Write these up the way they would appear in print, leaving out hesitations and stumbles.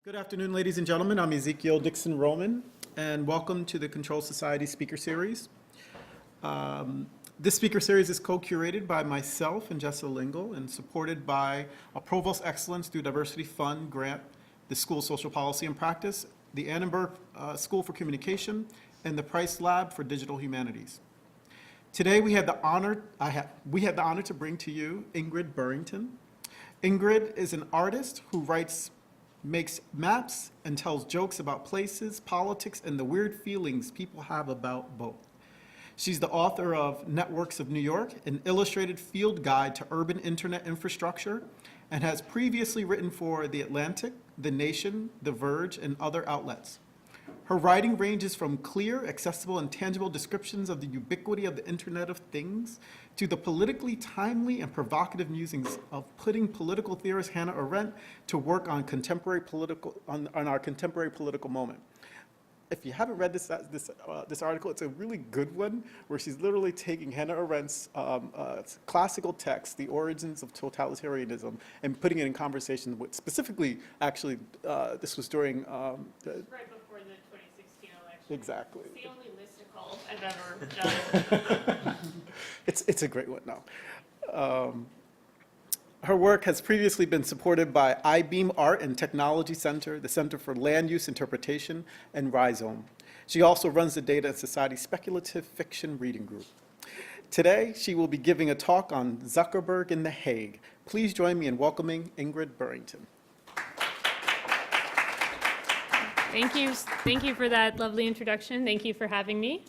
Good afternoon, ladies and gentlemen. I'm Ezekiel Dixon Roman, and welcome to the Control Society Speaker Series. This speaker series is co-curated by myself and Jessa Lingle and supported by a Provost Excellence through Diversity Fund grant, the School of Social Policy and Practice, the Annenberg School for Communication, and the Price Lab for Digital Humanities. Today we had the honor to bring to you Ingrid Burrington. Ingrid is an artist who makes maps and tells jokes about places, politics, and the weird feelings people have about both. She's the author of Networks of New York, an illustrated field guide to urban internet infrastructure, and has previously written for The Atlantic, The Nation, The Verge, and other outlets. Her writing ranges from clear, accessible, and tangible descriptions of the ubiquity of the Internet of Things to the politically timely and provocative musings of putting political theorist Hannah Arendt to work on our contemporary political moment. If you haven't read this article, it's a really good one where she's literally taking Hannah Arendt's classical text, The Origins of Totalitarianism, and putting it in conversation with, specifically, actually, this was during right before the 2016 election. Exactly. It's the only listicle I've ever done. It's a great one now. Her work has previously been supported by I-Beam Art and Technology Center, the Center for Land Use Interpretation, and Rhizome. She also runs the Data and Society Speculative Fiction Reading Group. Today, she will be giving a talk on Zuckerberg in The Hague. Please join me in welcoming Ingrid Burrington. Thank you for that lovely introduction. Thank you for having me.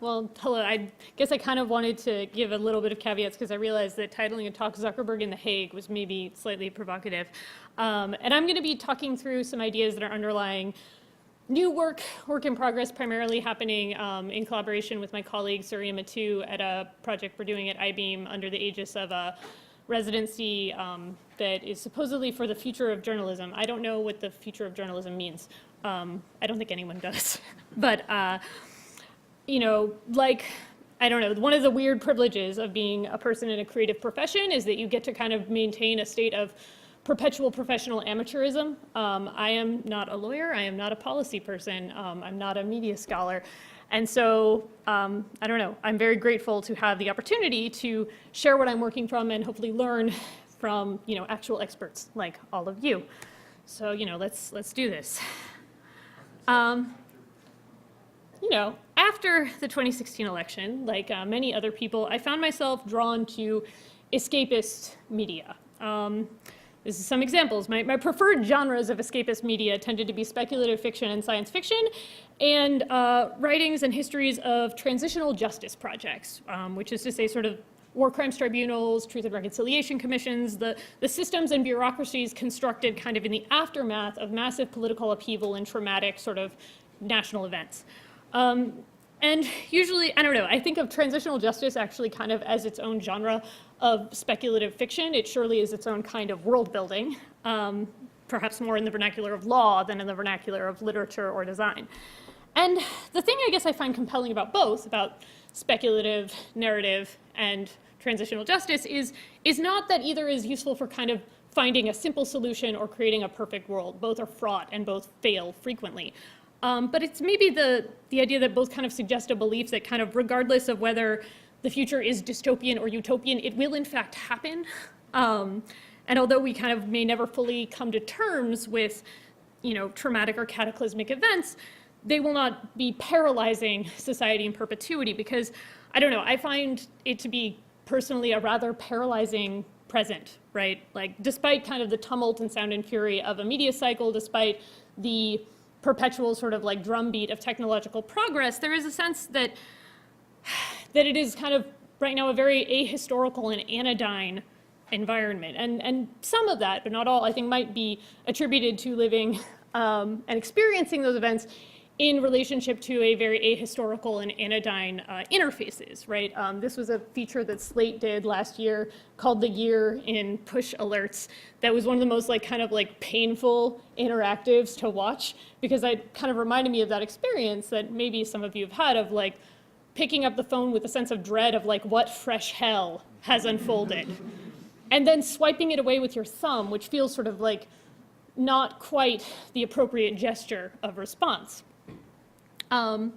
Well, hello. I guess I kind of wanted to give a little bit of caveats because I realized that titling a talk Zuckerberg in The Hague was maybe slightly provocative. And I'm going to be talking through some ideas that are underlying new work in progress, primarily happening in collaboration with my colleague Surya Matu at a project we're doing at I-Beam under the aegis of a residency that is supposedly for the future of journalism. I don't know what the future of journalism means. I don't think anyone does. But you know, like, I don't know, one of the weird privileges of being a person in a creative profession is that you get to kind of maintain a state of perpetual professional amateurism. I am not a lawyer, I am not a policy person, I'm not a media scholar. And so, I don't know, I'm very grateful to have the opportunity to share what I'm working from and hopefully learn from, you know, actual experts like all of you. So, you know, let's do this. You know, after the 2016 election, like many other people, I found myself drawn to escapist media. This is some examples. My preferred genres of escapist media tended to be speculative fiction and science fiction, and writings and histories of transitional justice projects, which is to say sort of war crimes tribunals, truth and reconciliation commissions, the systems and bureaucracies constructed kind of in the aftermath of massive political upheaval and traumatic sort of national events. And usually, I don't know, I think of transitional justice actually kind of as its own genre of speculative fiction. It surely is its own kind of world building, perhaps more in the vernacular of law than in the vernacular of literature or design. And the thing I guess I find compelling about both, about speculative narrative and transitional justice, is not that either is useful for kind of finding a simple solution or creating a perfect world. Both are fraught and both fail frequently. But it's maybe the idea that both kind of suggest a belief that kind of regardless of whether the future is dystopian or utopian, it will in fact happen. And although we kind of may never fully come to terms with, you know, traumatic or cataclysmic events, they will not be paralyzing society in perpetuity because, I don't know, I find it to be personally a rather paralyzing present, right? Like, despite kind of the tumult and sound and fury of a media cycle, despite the perpetual sort of like drumbeat of technological progress, there is a sense that it is kind of right now a very ahistorical and anodyne environment. And some of that, but not all, I think might be attributed to living and experiencing those events in relationship to a very ahistorical and anodyne interfaces, right? This was a feature that Slate did last year called The Year in Push Alerts. That was one of the most like kind of like painful interactives to watch because it kind of reminded me of that experience that maybe some of you have had of like picking up the phone with a sense of dread of like what fresh hell has unfolded. and then swiping it away with your thumb, which feels sort of like not quite the appropriate gesture of response. And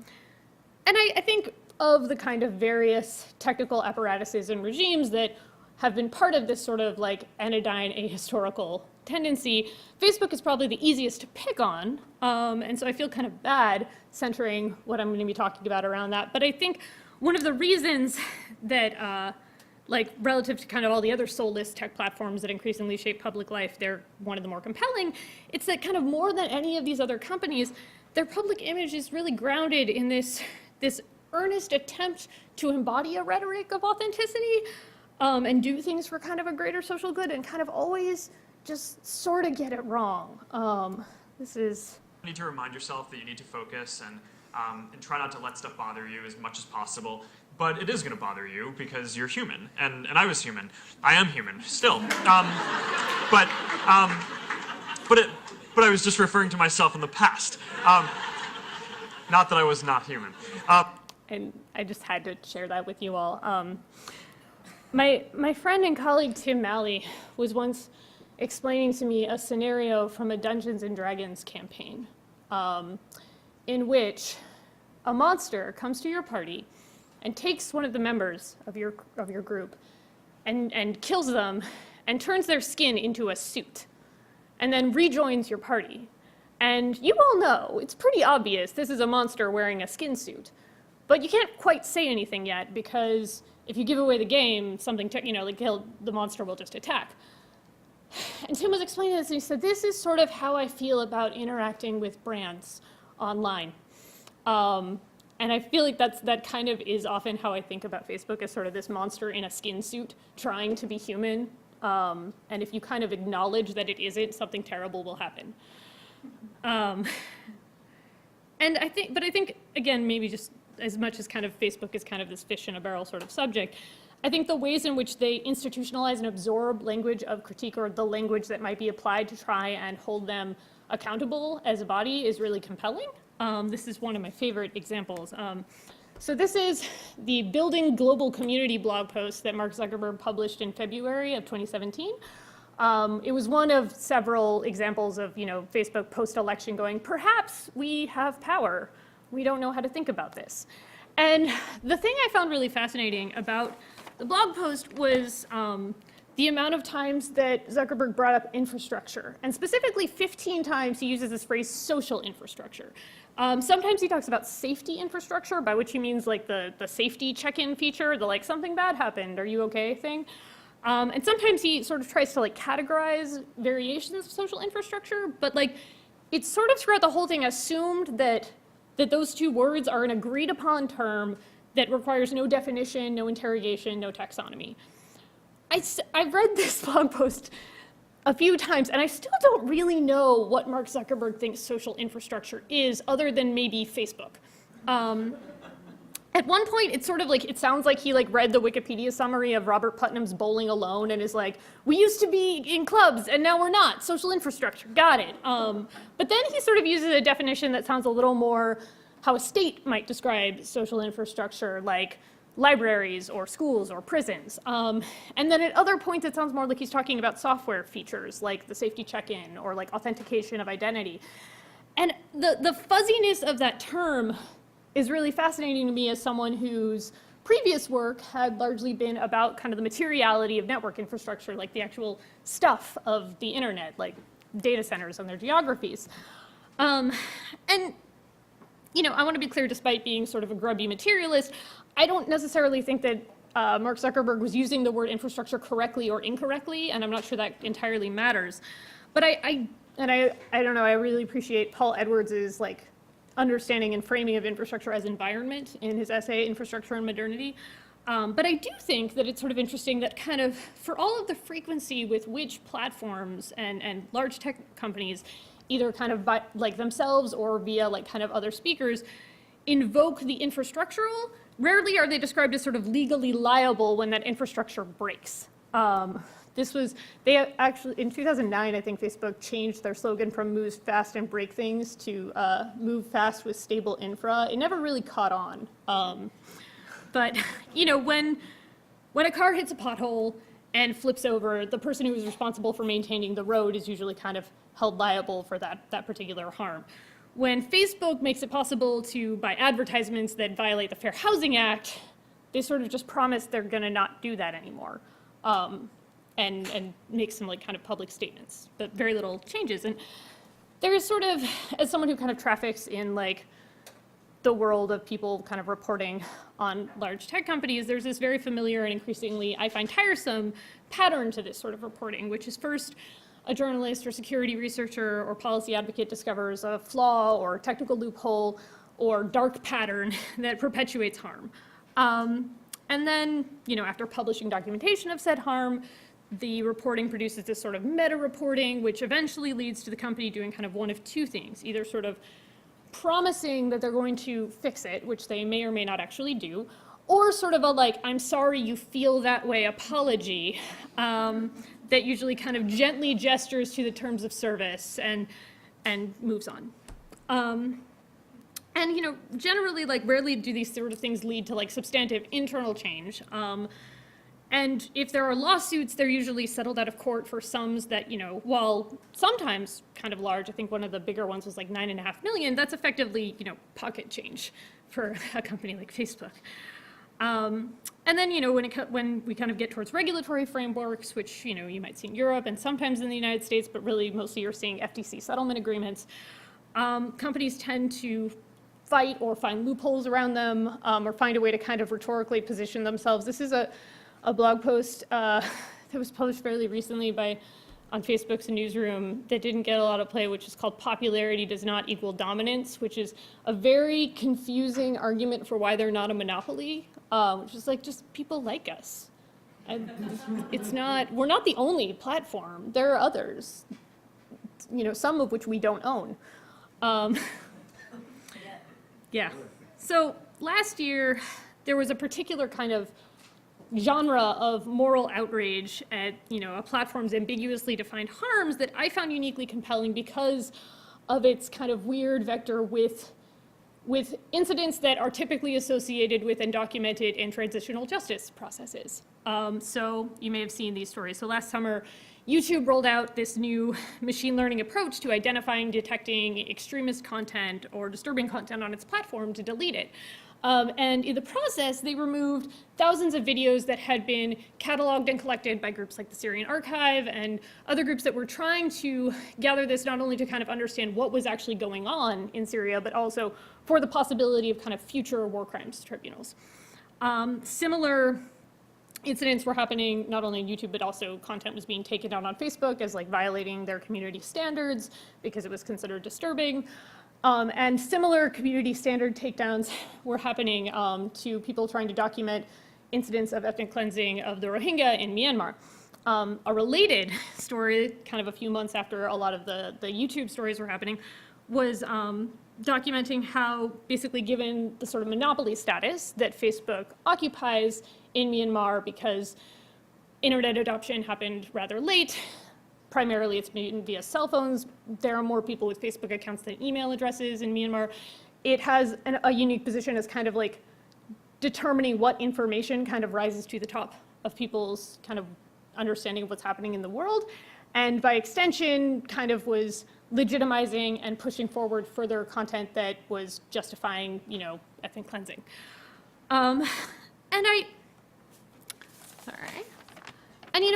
I think of the kind of various technical apparatuses and regimes that have been part of this sort of like anodyne ahistorical tendency, Facebook is probably the easiest to pick on. And so I feel kind of bad centering what I'm going to be talking about around that. But I think one of the reasons that, like relative to kind of all the other soulless tech platforms that increasingly shape public life, they're one of the more compelling. It's that kind of more than any of these other companies, their public image is really grounded in this earnest attempt to embody a rhetoric of authenticity and do things for kind of a greater social good and kind of always just sort of get it wrong. This is... You need to remind yourself that you need to focus and try not to let stuff bother you as much as possible. But it is going to bother you because you're human, and I was human. I am human still. But I was just referring to myself in the past. Not that I was not human. And I just had to share that with you all. My friend and colleague Tim Malley was once explaining to me a scenario from a Dungeons and Dragons campaign in which a monster comes to your party and takes one of the members of your group and kills them and turns their skin into a suit and then rejoins your party. And you all know, it's pretty obvious this is a monster wearing a skin suit. But you can't quite say anything yet because if you give away the game, something, like the monster will just attack. And Tim was explaining this and he said, this is sort of how I feel about interacting with brands online. And I feel like that kind of is often how I think about Facebook as sort of this monster in a skin suit trying to be human. And if you kind of acknowledge that it isn't, something terrible will happen. And I think, again, maybe just as much as kind of Facebook is kind of this fish in a barrel sort of subject, I think the ways in which they institutionalize and absorb language of critique or the language that might be applied to try and hold them accountable as a body is really compelling. This is one of my favorite examples. So this is the Building Global Community blog post that Mark Zuckerberg published in February of 2017. It was one of several examples of, Facebook post-election going, perhaps we have power. We don't know how to think about this. And the thing I found really fascinating about the blog post was the amount of times that Zuckerberg brought up infrastructure. And specifically 15 times he uses this phrase social infrastructure. Sometimes he talks about safety infrastructure, by which he means like the safety check-in feature, the like something bad happened, are you okay thing. And sometimes he sort of tries to like categorize variations of social infrastructure, but like it's sort of throughout the whole thing assumed that those two words are an agreed upon term that requires no definition, no interrogation, no taxonomy. I've read this blog post a few times, and I still don't really know what Mark Zuckerberg thinks social infrastructure is, other than maybe Facebook. At one point, it's sort of like, it sounds like he like read the Wikipedia summary of Robert Putnam's Bowling Alone and is like, we used to be in clubs and now we're not, social infrastructure, got it. But then he sort of uses a definition that sounds a little more how a state might describe social infrastructure, like libraries or schools or prisons. And then at other points, it sounds more like he's talking about software features, like the safety check-in or like authentication of identity. And the fuzziness of that term is really fascinating to me as someone whose previous work had largely been about kind of the materiality of network infrastructure, like the actual stuff of the internet, like data centers and their geographies. And I want to be clear, despite being sort of a grubby materialist, I don't necessarily think that Mark Zuckerberg was using the word infrastructure correctly or incorrectly, and I'm not sure that entirely matters. But I don't know, I really appreciate Paul Edwards's like understanding and framing of infrastructure as environment in his essay, Infrastructure and Modernity. But I do think that it's sort of interesting that kind of, for all of the frequency with which platforms and large tech companies, either kind of by, like themselves or via like kind of other speakers, invoke the infrastructural, rarely are they described as sort of legally liable when that infrastructure breaks. They actually, in 2009, I think Facebook changed their slogan from move fast and break things to move fast with stable infra. It never really caught on. But, when a car hits a pothole and flips over, the person who is responsible for maintaining the road is usually kind of held liable for that particular harm. When Facebook makes it possible to buy advertisements that violate the Fair Housing Act, they sort of just promise they're going to not do that anymore, and make some like kind of public statements, but very little changes. And there is sort of, as someone who kind of traffics in like the world of people kind of reporting on large tech companies, there's this very familiar and increasingly, I find tiresome, pattern to this sort of reporting, which is first a journalist or security researcher or policy advocate discovers a flaw or technical loophole or dark pattern that perpetuates harm. And then, after publishing documentation of said harm, the reporting produces this sort of meta-reporting, which eventually leads to the company doing kind of one of two things, either sort of promising that they're going to fix it, which they may or may not actually do, or sort of a like, I'm sorry you feel that way apology, that usually kind of gently gestures to the terms of service and moves on. And generally, like, rarely do these sort of things lead to like substantive internal change. And if there are lawsuits, they're usually settled out of court for sums that, while sometimes kind of large, I think one of the bigger ones was like $9.5 million, that's effectively, pocket change for a company like Facebook. And then, when we kind of get towards regulatory frameworks, which, you might see in Europe and sometimes in the United States, but really mostly you're seeing FTC settlement agreements, companies tend to fight or find loopholes around them, or find a way to kind of rhetorically position themselves. This is a blog post that was published fairly recently on Facebook's newsroom that didn't get a lot of play, which is called "Popularity Does Not Equal Dominance," which is a very confusing argument for why they're not a monopoly, which is like, just people like us. And we're not the only platform. There are others, some of which we don't own. Yeah. So last year, there was a particular kind of genre of moral outrage at, a platform's ambiguously defined harms that I found uniquely compelling because of its kind of weird vector with incidents that are typically associated with and documented in transitional justice processes. So you may have seen these stories. So last summer, YouTube rolled out this new machine learning approach to identifying, detecting extremist content or disturbing content on its platform to delete it. And in the process, they removed thousands of videos that had been cataloged and collected by groups like the Syrian Archive and other groups that were trying to gather this not only to kind of understand what was actually going on in Syria, but also for the possibility of kind of future war crimes tribunals. Similar incidents were happening not only on YouTube, but also content was being taken down on Facebook as like violating their community standards because it was considered disturbing. And similar community standard takedowns were happening to people trying to document incidents of ethnic cleansing of the Rohingya in Myanmar. A related story, kind of a few months after a lot of the YouTube stories were happening, was documenting how basically given the sort of monopoly status that Facebook occupies in Myanmar because internet adoption happened rather late, primarily it's been via cell phones. There are more people with Facebook accounts than email addresses in Myanmar. It has a unique position as kind of like determining what information kind of rises to the top of people's kind of understanding of what's happening in the world. And by extension, kind of was legitimizing and pushing forward further content that was justifying, ethnic cleansing. And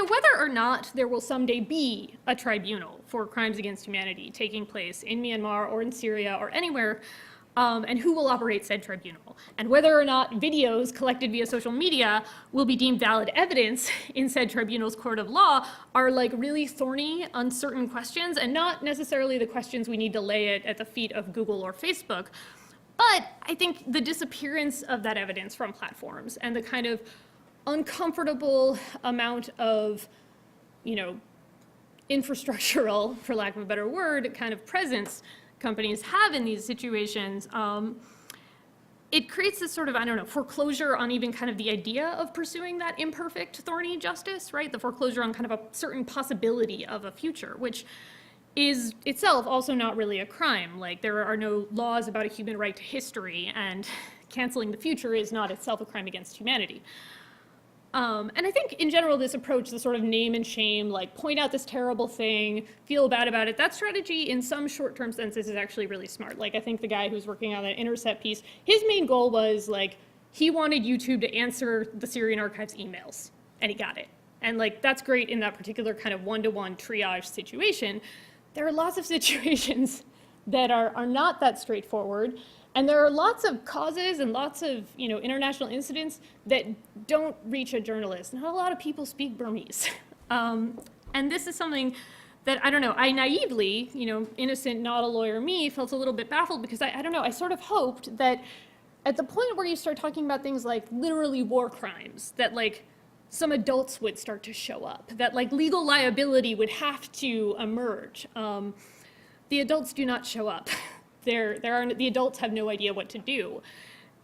whether or not there will someday be a tribunal for crimes against humanity taking place in Myanmar or in Syria or anywhere, and who will operate said tribunal, and whether or not videos collected via social media will be deemed valid evidence in said tribunal's court of law are like really thorny, uncertain questions, and not necessarily the questions we need to lay it at the feet of Google or Facebook. But I think the disappearance of that evidence from platforms and the kind of uncomfortable amount of, infrastructural, for lack of a better word, kind of presence companies have in these situations, it creates this sort of, foreclosure on even kind of the idea of pursuing that imperfect, thorny justice, right? The foreclosure on kind of a certain possibility of a future, which is itself also not really a crime. Like, there are no laws about a human right to history, and canceling the future is not itself a crime against humanity. And I think in general, this approach, the sort of name and shame, like point out this terrible thing, feel bad about it, that strategy in some short-term senses is actually really smart. Like I think the guy who's working on that Intercept piece, his main goal was like, he wanted YouTube to answer the Syrian Archive's emails, and he got it. And like, that's great in that particular kind of one-to-one triage situation. There are lots of situations that are not that straightforward. And there are lots of causes and lots of, international incidents that don't reach a journalist. Not a lot of people speak Burmese. And this is something that, I don't know, I naively, innocent, not a lawyer me, felt a little bit baffled because I don't know, I sort of hoped that at the point where you start talking about things like literally war crimes, that like some adults would start to show up, that like legal liability would have to emerge. The adults do not show up. The adults have no idea what to do.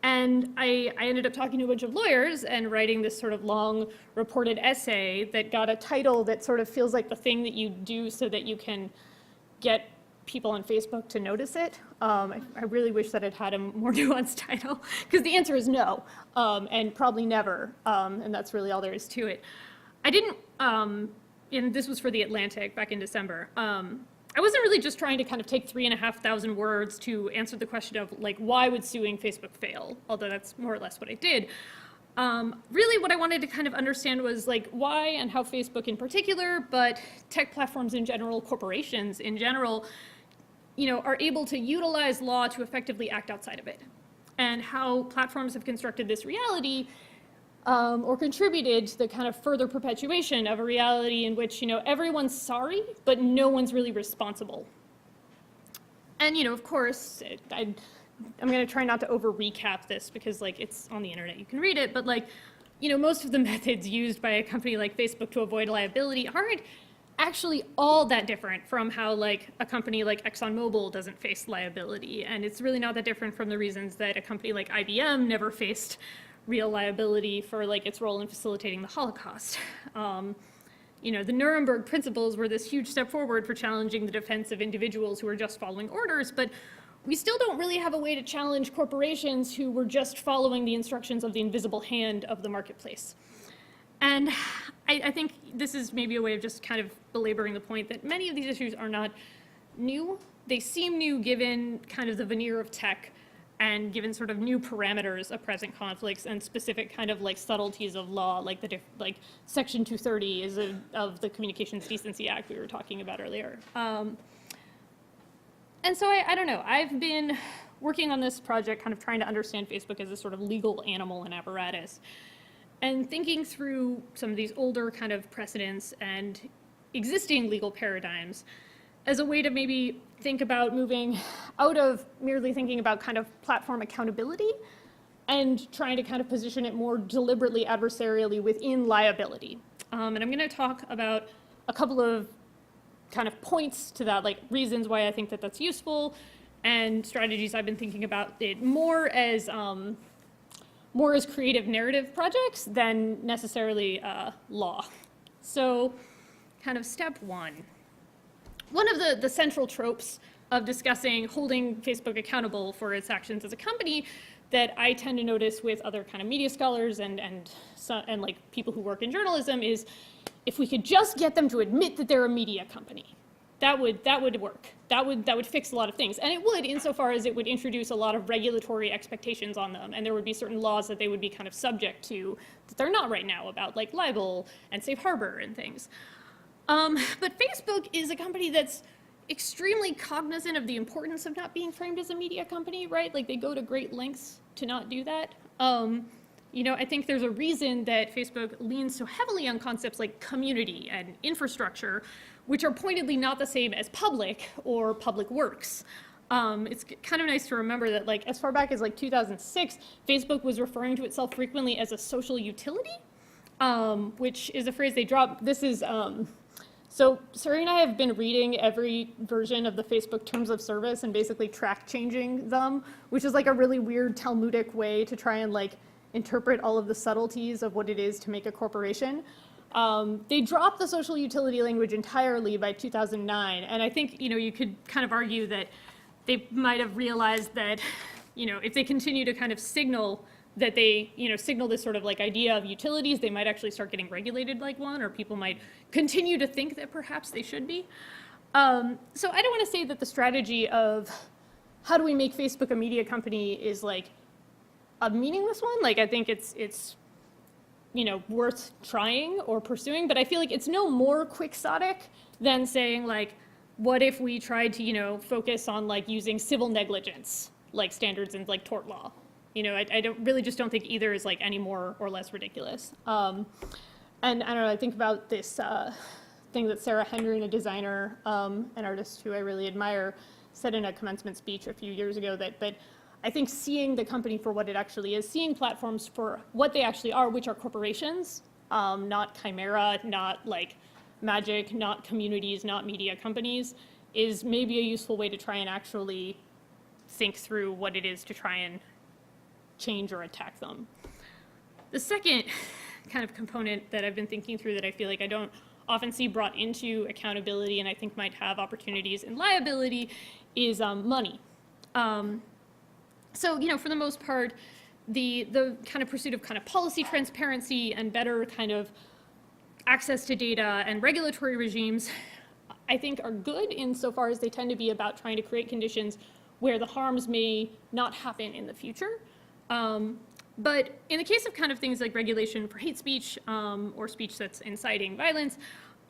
And I ended up talking to a bunch of lawyers and writing this sort of long reported essay that got a title that sort of feels like the thing that you do so that you can get people on Facebook to notice it. I really wish that it had a more nuanced title, because the answer is no, and probably never, and that's really all there is to it. I didn't, and this was for The Atlantic back in December, I wasn't really just trying to kind of take 3,500 words to answer the question of like, why would suing Facebook fail? Although that's more or less what I did. Really what I wanted to kind of understand was like why and how Facebook in particular, but tech platforms in general, corporations in general, are able to utilize law to effectively act outside of it. And how platforms have constructed this reality or contributed to the kind of further perpetuation of a reality in which, everyone's sorry, but no one's really responsible. And, of course, I'm going to try not to over recap this because like it's on the internet, you can read it, but like, most of the methods used by a company like Facebook to avoid liability aren't actually all that different from how like a company like ExxonMobil doesn't face liability. And it's really not that different from the reasons that a company like IBM never faced real liability for like its role in facilitating the Holocaust. The Nuremberg principles were this huge step forward for challenging the defense of individuals who were just following orders, but we still don't really have a way to challenge corporations who were just following the instructions of the invisible hand of the marketplace. And I think this is maybe a way of just kind of belaboring the point that many of these issues are not new. They seem new given kind of the veneer of tech and given sort of new parameters of present conflicts and specific kind of like subtleties of law, like Section 230 is of the Communications Decency Act we were talking about earlier. And so I don't know, I've been working on this project kind of trying to understand Facebook as a sort of legal animal and apparatus, and thinking through some of these older kind of precedents and existing legal paradigms as a way to maybe think about moving out of merely thinking about kind of platform accountability and trying to kind of position it more deliberately adversarially within liability. And I'm going to talk about a couple of kind of points to that, like reasons why I think that that's useful and strategies I've been thinking about it more as creative narrative projects than necessarily law. So kind of step one. One of the central tropes of discussing holding Facebook accountable for its actions as a company that I tend to notice with other kind of media scholars and like people who work in journalism is if we could just get them to admit that they're a media company, that would work. That would fix a lot of things. And it would insofar as it would introduce a lot of regulatory expectations on them, and there would be certain laws that they would be kind of subject to that they're not right now about, like libel and safe harbor and things. But Facebook is a company that's extremely cognizant of the importance of not being framed as a media company, right? Like they go to great lengths to not do that. I think there's a reason that Facebook leans so heavily on concepts like community and infrastructure, which are pointedly not the same as public or public works. It's kind of nice to remember that like as far back as like 2006, Facebook was referring to itself frequently as a social utility, which is a phrase they dropped. This is, so Suri and I have been reading every version of the Facebook Terms of Service and basically track changing them, which is like a really weird Talmudic way to try and like interpret all of the subtleties of what it is to make a corporation. They dropped the social utility language entirely by 2009, and I think you could kind of argue that they might have realized that if they continue to kind of signal that they, signal this sort of like idea of utilities, they might actually start getting regulated like one, or people might continue to think that perhaps they should be. So I don't want to say that the strategy of how do we make Facebook a media company is like a meaningless one. Like I think it's worth trying or pursuing, but I feel like it's no more quixotic than saying like, what if we tried to, focus on like using civil negligence, like standards in like tort law? I don't think either is like any more or less ridiculous. And I don't know, I think about this thing that Sarah Hendren, a designer, an artist who I really admire, said in a commencement speech a few years ago that I think seeing the company for what it actually is, seeing platforms for what they actually are, which are corporations, not chimera, not like magic, not communities, not media companies, is maybe a useful way to try and actually think through what it is to try and change or attack them. The second kind of component that I've been thinking through that I feel like I don't often see brought into accountability and I think might have opportunities in liability is money. So, for the most part, the kind of pursuit of kind of policy transparency and better kind of access to data and regulatory regimes, I think are good insofar as they tend to be about trying to create conditions where the harms may not happen in the future. But in the case of kind of things like regulation for hate speech or speech that's inciting violence,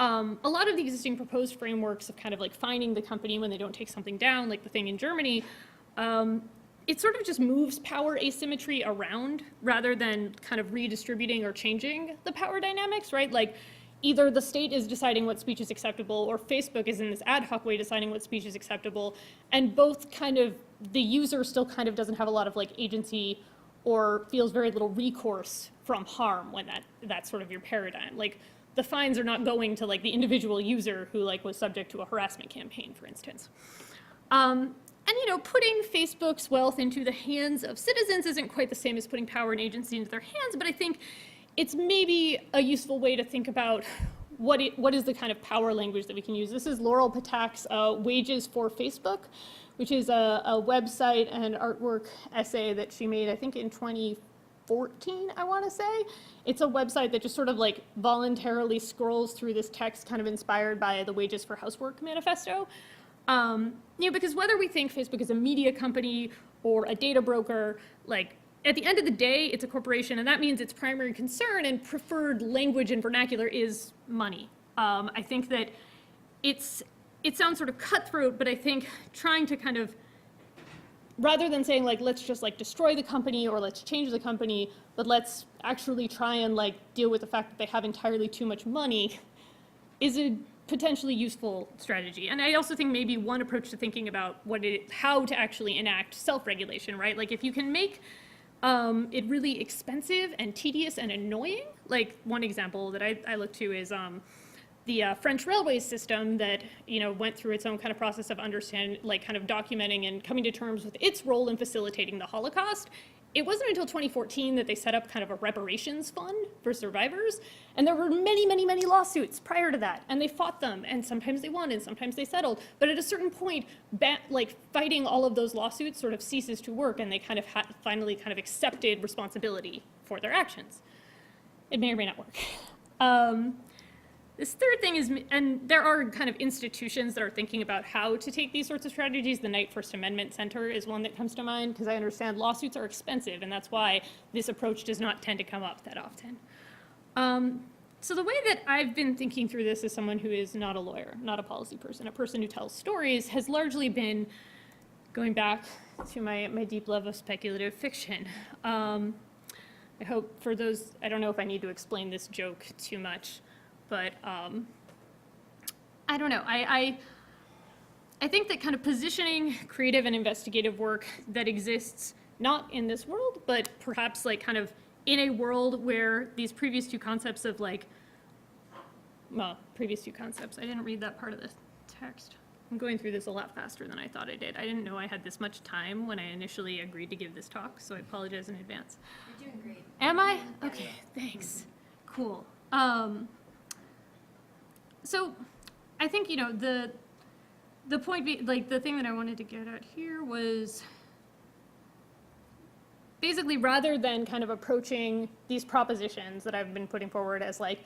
a lot of the existing proposed frameworks of kind of like fining the company when they don't take something down, like the thing in Germany, it sort of just moves power asymmetry around rather than kind of redistributing or changing the power dynamics, right? Like either the state is deciding what speech is acceptable or Facebook is in this ad hoc way deciding what speech is acceptable, and both kind of, the user still kind of doesn't have a lot of like agency or feels very little recourse from harm when that's sort of your paradigm. Like the fines are not going to like the individual user who like was subject to a harassment campaign, for instance. And putting Facebook's wealth into the hands of citizens isn't quite the same as putting power and agency into their hands, but I think it's maybe a useful way to think about what is the kind of power language that we can use. This is Laurel Patak's Wages for Facebook, which is a website and artwork essay that she made, I think in 2014, I want to say. It's a website that just sort of like voluntarily scrolls through this text kind of inspired by the Wages for Housework manifesto. Because whether we think Facebook is a media company or a data broker, like at the end of the day, it's a corporation, and that means its primary concern and preferred language and vernacular is money. I think that it sounds sort of cutthroat, but I think trying to kind of, rather than saying like, let's just like destroy the company or let's change the company, but let's actually try and like deal with the fact that they have entirely too much money, is a potentially useful strategy. And I also think maybe one approach to thinking about how to actually enact self-regulation, right? Like if you can make it really expensive and tedious and annoying, like one example that I look to is the French railway system that went through its own kind of process of documenting and coming to terms with its role in facilitating the Holocaust. It wasn't until 2014 that they set up kind of a reparations fund for survivors, and there were many, many, many lawsuits prior to that, and they fought them, and sometimes they won, and sometimes they settled. But at a certain point, fighting all of those lawsuits sort of ceases to work, and they kind of finally kind of accepted responsibility for their actions. It may or may not work. This third thing is, and there are kind of institutions that are thinking about how to take these sorts of strategies. The Knight First Amendment Center is one that comes to mind, because I understand lawsuits are expensive, and that's why this approach does not tend to come up that often. So the way that I've been thinking through this as someone who is not a lawyer, not a policy person, a person who tells stories, has largely been going back to my deep love of speculative fiction. I hope for those, I don't know if I need to explain this joke too much, but I don't know. I think that kind of positioning creative and investigative work that exists not in this world, but perhaps like kind of in a world where these previous two concepts of I didn't read that part of the text. I'm going through this a lot faster than I thought I did. I didn't know I had this much time when I initially agreed to give this talk, so I apologize in advance. You're doing great. Am I? Okay, thanks. Cool. So I think, the point, the thing that I wanted to get at here was, basically, rather than kind of approaching these propositions that I've been putting forward as like,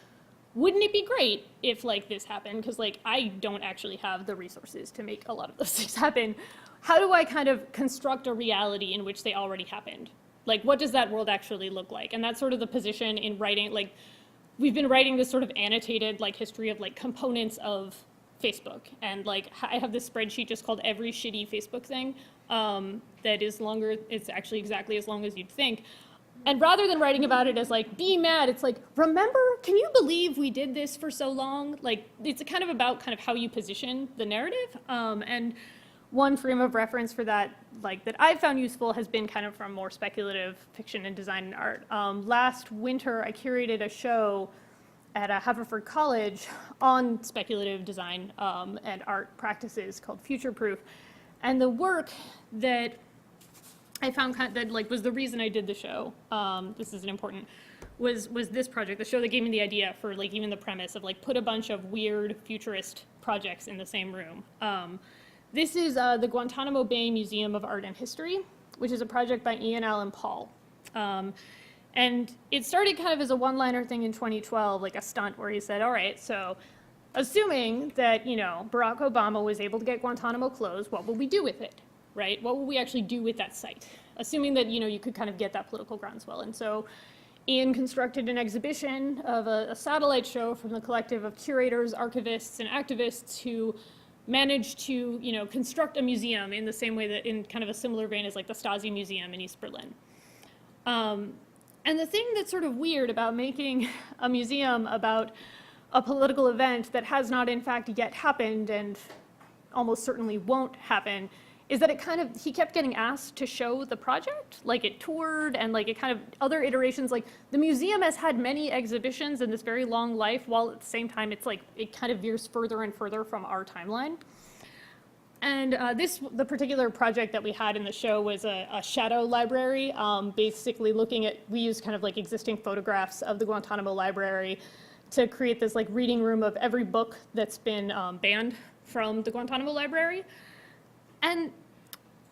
wouldn't it be great if like this happened? Because like I don't actually have the resources to make a lot of those things happen. How do I kind of construct a reality in which they already happened? Like, what does that world actually look like? And that's sort of the position in writing, like, we've been writing this sort of annotated like history of like components of Facebook. And like, I have this spreadsheet just called every shitty Facebook thing that is longer, it's actually exactly as long as you'd think. And rather than writing about it as like, be mad, it's like, remember, can you believe we did this for so long? Like, it's kind of about kind of how you position the narrative. And one frame of reference for that, like that I've found useful, has been kind of from more speculative fiction and design and art. Last winter, I curated a show at Haverford College on speculative design and art practices called Future Proof. And the work that I found that like was the reason I did the show, this is an important, was this project, the show that gave me the idea for like even the premise of like put a bunch of weird futurist projects in the same room. This is the Guantanamo Bay Museum of Art and History, which is a project by Ian Allen Paul. And it started kind of as a one-liner thing in 2012, like a stunt where he said, all right, so assuming that, you know, Barack Obama was able to get Guantanamo closed, what will we do with it, right? What will we actually do with that site? Assuming that, you know, you could kind of get that political groundswell. And so Ian constructed an exhibition of a satellite show from the collective of curators, archivists, and activists who managed to, you know, construct a museum in the same way that in kind of a similar vein as like the Stasi Museum in East Berlin. And the thing that's sort of weird about making a museum about a political event that has not in fact yet happened and almost certainly won't happen is that it kind of, he kept getting asked to show the project, like it toured and like it kind of, other iterations, like the museum has had many exhibitions in this very long life, while at the same time it's like, it kind of veers further and further from our timeline. And the particular project that we had in the show was a shadow library, basically looking at, we used kind of like existing photographs of the Guantanamo library to create this like reading room of every book that's been banned from the Guantanamo library. And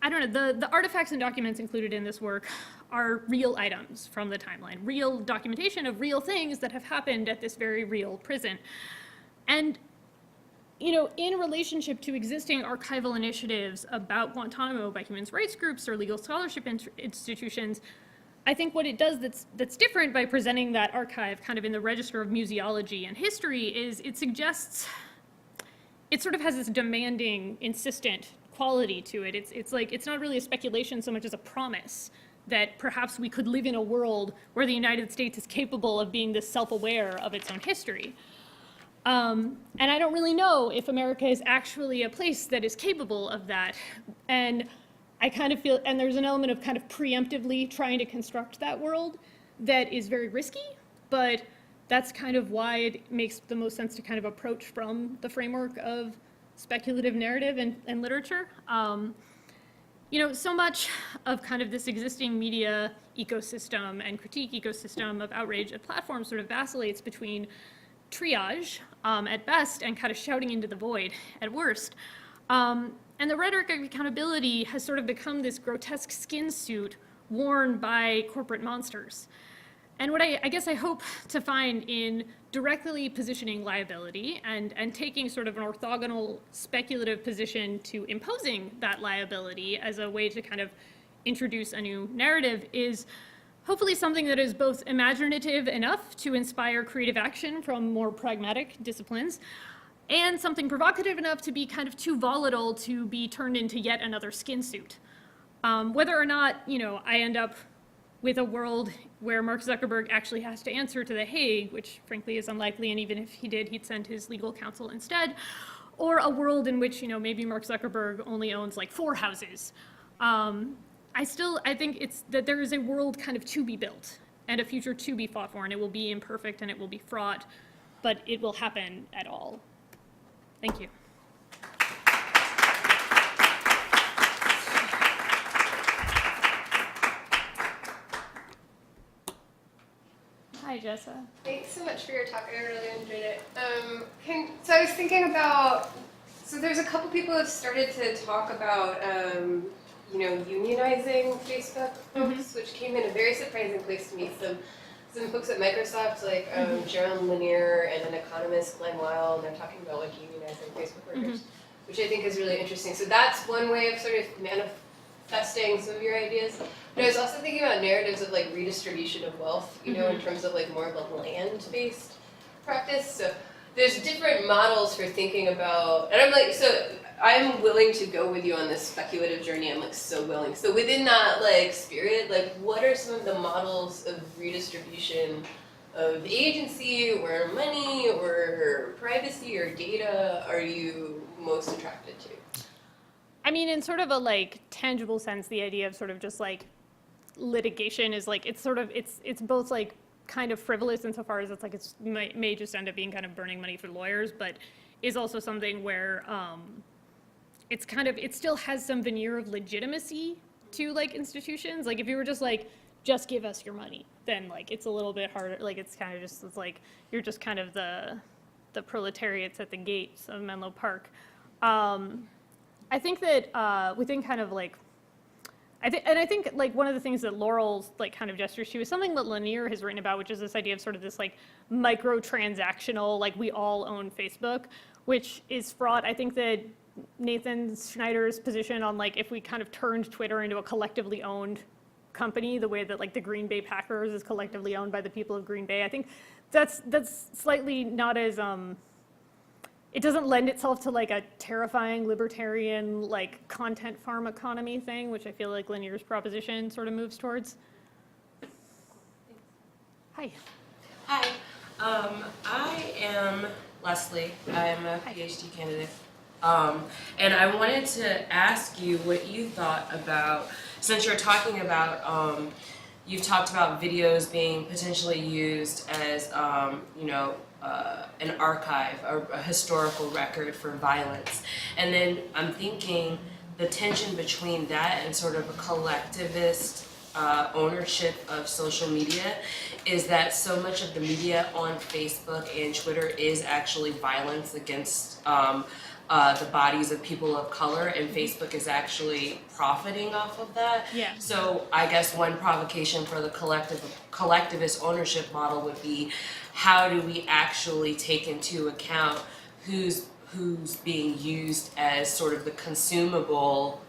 I don't know, the artifacts and documents included in this work are real items from the timeline, real documentation of real things that have happened at this very real prison. And you know, in relationship to existing archival initiatives about Guantanamo by human rights groups or legal scholarship institutions, I think what it does that's different by presenting that archive kind of in the register of museology and history is it suggests, it sort of has this demanding, insistent quality to it. It's like, it's not really a speculation so much as a promise that perhaps we could live in a world where the United States is capable of being this self-aware of its own history. And I don't really know if America is actually a place that is capable of that. And I kind of feel, and there's an element of kind of preemptively trying to construct that world that is very risky, but that's kind of why it makes the most sense to kind of approach from the framework of speculative narrative and literature. You know, so much of kind of this existing media ecosystem and critique ecosystem of outrage at platforms sort of vacillates between triage at best and kind of shouting into the void at worst. And the rhetoric of accountability has sort of become this grotesque skin suit worn by corporate monsters. And what I guess I hope to find in directly positioning liability and taking sort of an orthogonal speculative position to imposing that liability as a way to kind of introduce a new narrative is hopefully something that is both imaginative enough to inspire creative action from more pragmatic disciplines, and something provocative enough to be kind of too volatile to be turned into yet another skin suit. Whether or not, you know, I end up with a world where Mark Zuckerberg actually has to answer to the Hague, which frankly is unlikely, and even if he did, he'd send his legal counsel instead, or a world in which, you know, maybe Mark Zuckerberg only owns like 4 houses. I think it's that there is a world kind of to be built and a future to be fought for, and it will be imperfect and it will be fraught, but it will happen at all. Thank you. Hi, Jessa. Thanks so much for your talk. I really enjoyed it. So I was thinking about, so there's a couple people who have started to talk about unionizing Facebook folks, which came in a very surprising place to me. Some folks at Microsoft, like Jerome Lanier and an economist, Glenn Weil, and they're talking about like unionizing Facebook workers, which I think is really interesting. So that's one way of sort of manifesting some of your ideas. But I was also thinking about narratives of like redistribution of wealth, in terms of like more of a land-based practice. So there's different models for thinking about, and I'm like, so I'm willing to go with you on this speculative journey. I'm like so willing. So within that like spirit, like what are some of the models of redistribution of agency or money or privacy or data are you most attracted to? I mean, in sort of a like tangible sense, the idea of sort of just like litigation is like, it's sort of, it's both like kind of frivolous insofar as it's like it's may just end up being kind of burning money for lawyers, but is also something where it's kind of, it still has some veneer of legitimacy to like institutions. Like if you were just like, just give us your money, then like it's a little bit harder. Like it's kind of just, it's like you're just kind of the proletariats at the gates of Menlo Park. I think that within kind of like, I think like one of the things that Laurel's like kind of gestures to is something that Lanier has written about, which is this idea of sort of this like micro-transactional, like we all own Facebook, which is fraught. I think that Nathan Schneider's position on like if we kind of turned Twitter into a collectively owned company, the way that like the Green Bay Packers is collectively owned by the people of Green Bay, I think that's slightly not as it doesn't lend itself to like a terrifying libertarian like content farm economy thing, which I feel like Lanier's proposition sort of moves towards. Hi. Hi. I am Leslie. I'm a PhD candidate. And I wanted to ask you what you thought about, since you're talking about, you've talked about videos being potentially used as, an archive, a historical record for violence. And then I'm thinking the tension between that and sort of a collectivist ownership of social media is that so much of the media on Facebook and Twitter is actually violence against the bodies of people of color, and Facebook is actually profiting off of that. Yeah. So I guess one provocation for the collectivist ownership model would be, how do we actually take into account who's being used as sort of the consumable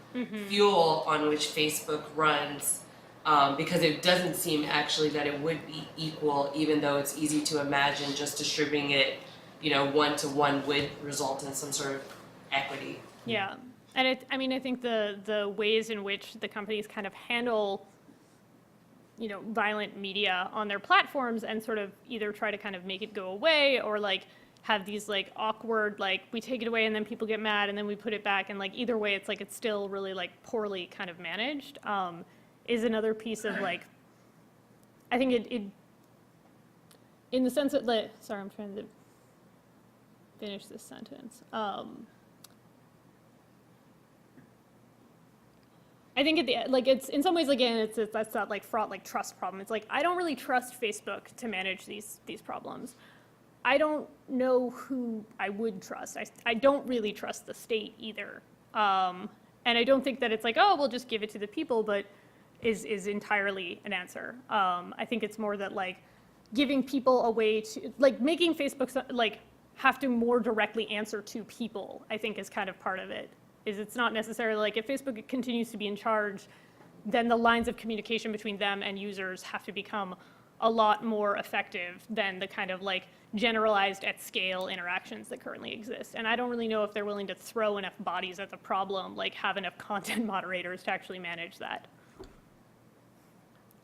fuel on which Facebook runs? Because it doesn't seem actually that it would be equal, even though it's easy to imagine just distributing it, one-to-one would result in some sort of equity. Yeah, and I think the ways in which the companies kind of handle, violent media on their platforms and sort of either try to kind of make it go away or like have these like awkward, like we take it away and then people get mad and then we put it back, and like either way it's like it's still really like poorly kind of managed, is another piece of like, I think it in the sense that sorry, I'm trying to finish this sentence. I think it's in some ways, again, that's that like fraught like trust problem. It's like I don't really trust Facebook to manage these problems. I don't know who I would trust. I don't really trust the state either. And I don't think that it's like, oh, we'll just give it to the people, but is entirely an answer. I think it's more that like giving people a way to like making Facebook like have to more directly answer to people, I think is kind of part of it. Is it's not necessarily like if Facebook continues to be in charge, then the lines of communication between them and users have to become a lot more effective than the kind of like generalized at scale interactions that currently exist. And I don't really know if they're willing to throw enough bodies at the problem, like have enough content moderators to actually manage that.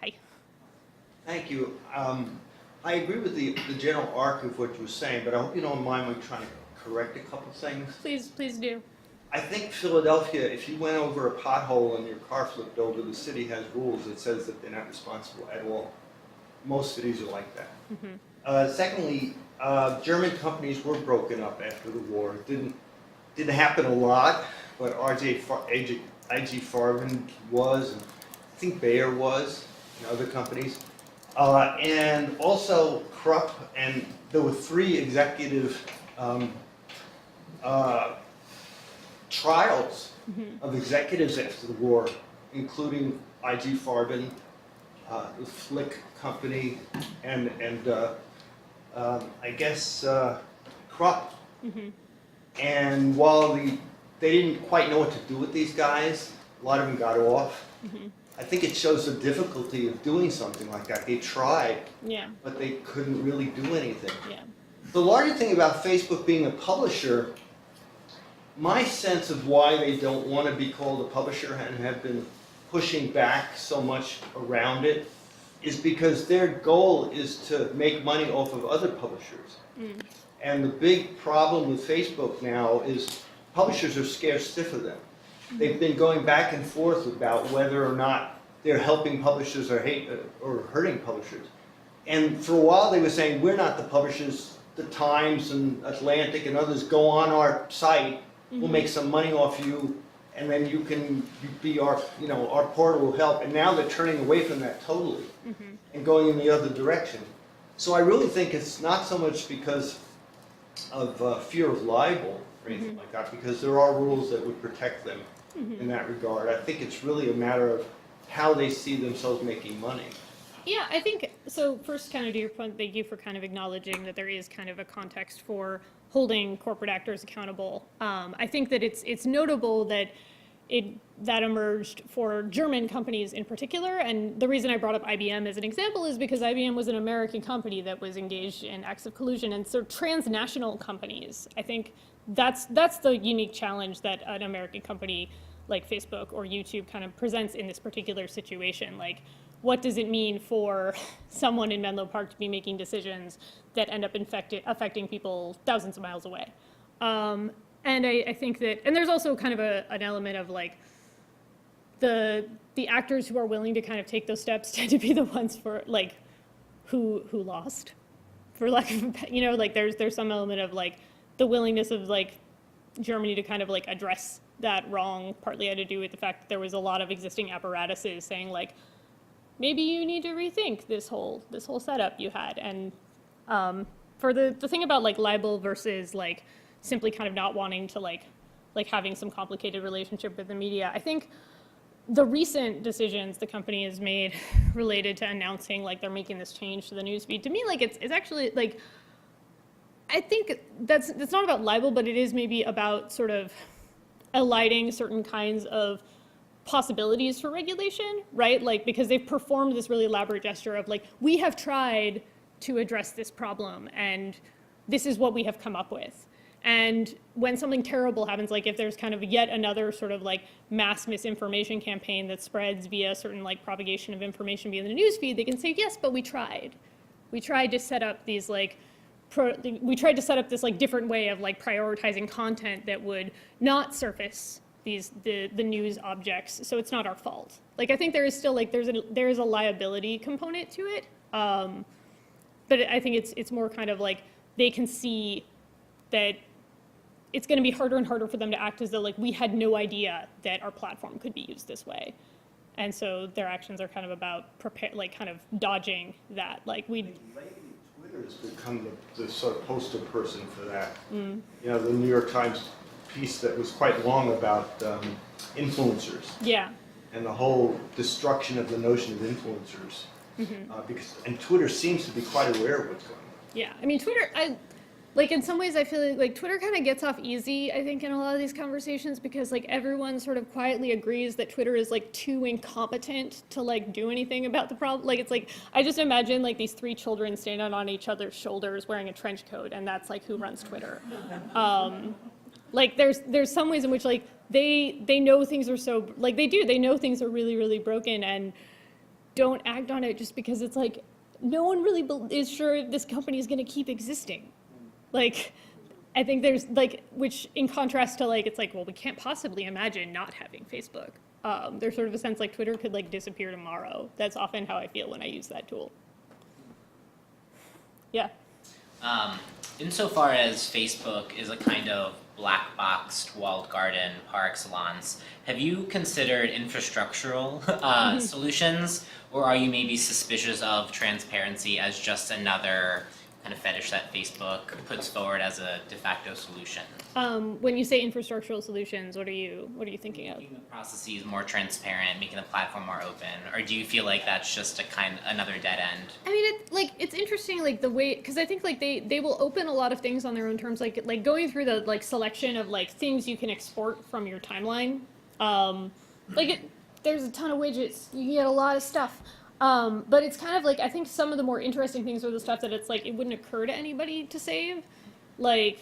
Hi. Thank you. I agree with the general arc of what you were saying, but I hope you don't mind me trying to correct a couple things. Please do. I think Philadelphia, if you went over a pothole and your car flipped over, the city has rules that says that they're not responsible at all. Most cities are like that. Secondly, German companies were broken up after the war. It didn't happen a lot, but IG Farben was, and I think Bayer was, and other companies. And also Krupp, and there were 3 executive trials of executives after the war including IG Farben, the Flick company, and I guess Krupp. And while they didn't quite know what to do with these guys, a lot of them got off. I think it shows the difficulty of doing something like that. They tried, Yeah. but they couldn't really do anything. Yeah. The larger thing about Facebook being a publisher, my sense of why they don't want to be called a publisher and have been pushing back so much around it is because their goal is to make money off of other publishers. And the big problem with Facebook now is publishers are scared stiff of them. They've been going back and forth about whether or not they're helping publishers or hurting publishers. And for a while they were saying, we're not the publishers, the Times and Atlantic and others go on our site, we'll make some money off you, and then you can be our, our portal will help. And now they're turning away from that totally and going in the other direction. So I really think it's not so much because of fear of libel or anything like that, because there are rules that would protect them in that regard. I think it's really a matter of how they see themselves making money. Yeah, I think, so first kind of to your point, thank you for kind of acknowledging that there is kind of a context for holding corporate actors accountable. I think that it's notable that that emerged for German companies in particular, and the reason I brought up IBM as an example is because IBM was an American company that was engaged in acts of collusion, and so transnational companies, I think that's the unique challenge that an American company like Facebook or YouTube kind of presents in this particular situation. Like, what does it mean for someone in Menlo Park to be making decisions that end up affecting people thousands of miles away? And I think that, and there's also kind of an element of like, the actors who are willing to kind of take those steps tend to be the ones for like, who lost, for lack of, like there's some element of like the willingness of like Germany to kind of like address that wrong partly had to do with the fact that there was a lot of existing apparatuses saying like, maybe you need to rethink this whole setup you had. And for the thing about like libel versus like simply kind of not wanting to like having some complicated relationship with the media, I think the recent decisions the company has made related to announcing like they're making this change to the newsfeed, to me like it's actually like, I think that's not about libel, but it is maybe about sort of eliding certain kinds of possibilities for regulation, right? Like, because they've performed this really elaborate gesture of like, we have tried to address this problem and this is what we have come up with. And when something terrible happens, like if there's kind of yet another sort of like mass misinformation campaign that spreads via certain like propagation of information via the newsfeed, they can say, yes, but we tried. We tried to set up these like, we tried to set up this like different way of like prioritizing content that would not surface the news objects, so it's not our fault. Like I think there is still like there is a liability component to it, but I think it's more kind of like they can see that it's going to be harder and harder for them to act as though like we had no idea that our platform could be used this way, and so their actions are kind of about kind of dodging that. Like Twitter has become the sort of poster person for that. The New York Times piece that was quite long about influencers. Yeah. And the whole destruction of the notion of influencers. And Twitter seems to be quite aware of what's going on. Yeah, I mean, Twitter, like in some ways I feel like Twitter kind of gets off easy, I think, in a lot of these conversations because like everyone sort of quietly agrees that Twitter is like too incompetent to like do anything about the problem. Like it's like, I just imagine like these three children standing on each other's shoulders wearing a trench coat and that's like who runs Twitter. Like there's some ways in which like they know things are so, like they know things are really, really broken and don't act on it just because it's like, no one really is sure this company is going to keep existing. Like, I think there's like, which in contrast to like, it's like, well, we can't possibly imagine not having Facebook. There's sort of a sense like Twitter could like disappear tomorrow. That's often how I feel when I use that tool. Yeah. Insofar as Facebook is a kind of black boxed walled garden par excellence, have you considered infrastructural solutions, or are you maybe suspicious of transparency as just another kind of fetish that Facebook puts forward as a de facto solution? When you say infrastructural solutions, what are you thinking of? Making the processes more transparent, making the platform more open, or do you feel like that's just another dead end? I mean, it's interesting, like the way, because I think like they will open a lot of things on their own terms, like going through the like selection of like things you can export from your timeline. There's a ton of widgets, you can get a lot of stuff. But it's kind of like, I think some of the more interesting things are the stuff that it's like, it wouldn't occur to anybody to save. Like,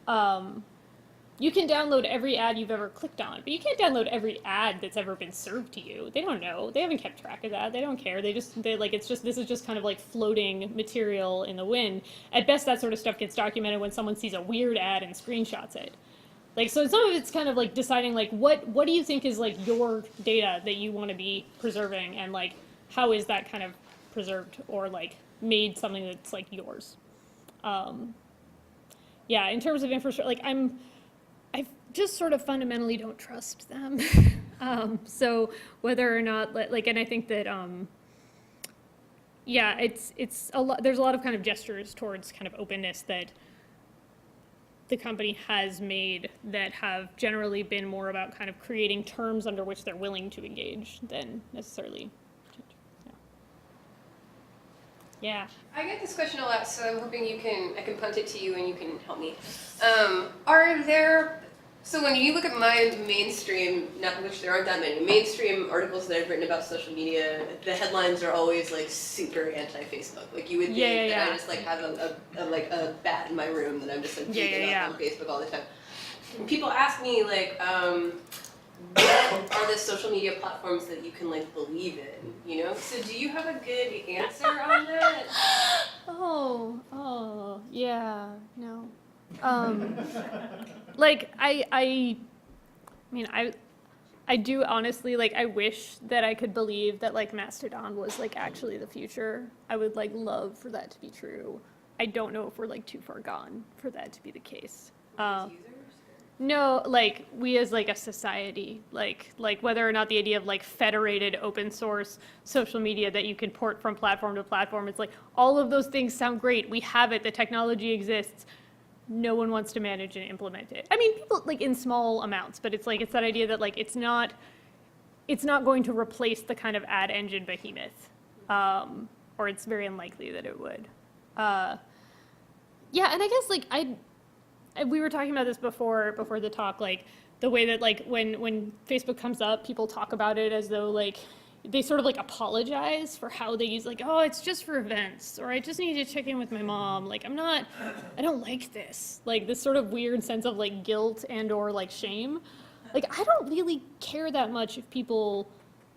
you can download every ad you've ever clicked on, but you can't download every ad that's ever been served to you. They don't know. They haven't kept track of that. They don't care. This is just kind of like floating material in the wind. At best, that sort of stuff gets documented when someone sees a weird ad and screenshots it. Like, so some of it's kind of like deciding like, what do you think is like your data that you want to be preserving, and like, how is that kind of preserved or like made something that's like yours? Yeah, in terms of infrastructure, like I just sort of fundamentally don't trust them. So whether or not like, and I think that yeah, it's a lot. There's a lot of kind of gestures towards kind of openness that the company has made that have generally been more about kind of creating terms under which they're willing to engage than necessarily. Yeah. I get this question a lot, so I'm hoping I can punt it to you and you can help me. So when you look at my mainstream, not which there aren't that many, mainstream articles that I've written about social media, the headlines are always like super anti-Facebook. Like you would think that I just like have a bat in my room that I'm just like tweeting up on Facebook all the time. And people ask me like, what are the social media platforms that you can like believe in, you know? So do you have a good answer on that? Oh, yeah, no. Like I mean, I do honestly, like, I wish that I could believe that like Mastodon was like actually the future. I would like love for that to be true. I don't know if we're like too far gone for that to be the case. No, like we as like a society, like whether or not the idea of like federated open source social media that you can port from platform to platform, it's like all of those things sound great. We have it, the technology exists. No one wants to manage and implement it. I mean, people like in small amounts, but it's that idea that like it's not going to replace the kind of ad engine behemoth, or it's very unlikely that it would. Yeah, and I guess like we were talking about this before the talk, like the way that like when Facebook comes up, people talk about it as though like they sort of like apologize for how they use like, oh, it's just for events, or I just need to check in with my mom. Like I don't like this. Like this sort of weird sense of like guilt and or like shame. Like I don't really care that much if people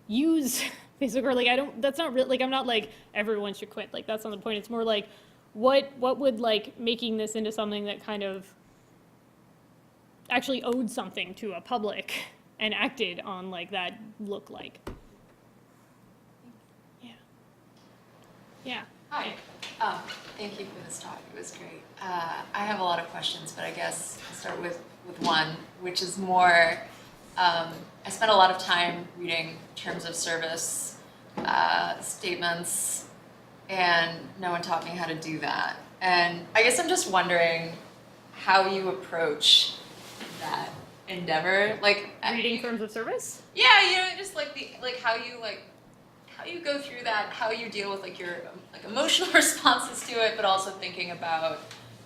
use Facebook, or like that's not really, like I'm not like everyone should quit. Like that's not the point. It's more like what would like making this into something that kind of actually owed something to a public and acted on like that look like. Yeah. Hi. Thank you for this talk. It was great. I have a lot of questions, but I guess I'll start with one, which is more, I spent a lot of time reading terms of service statements, and no one taught me how to do that. And I guess I'm just wondering how you approach that endeavor. Like Reading terms of service? Yeah, you know, just like how you go through that, how you deal with like your like emotional responses to it, but also thinking about,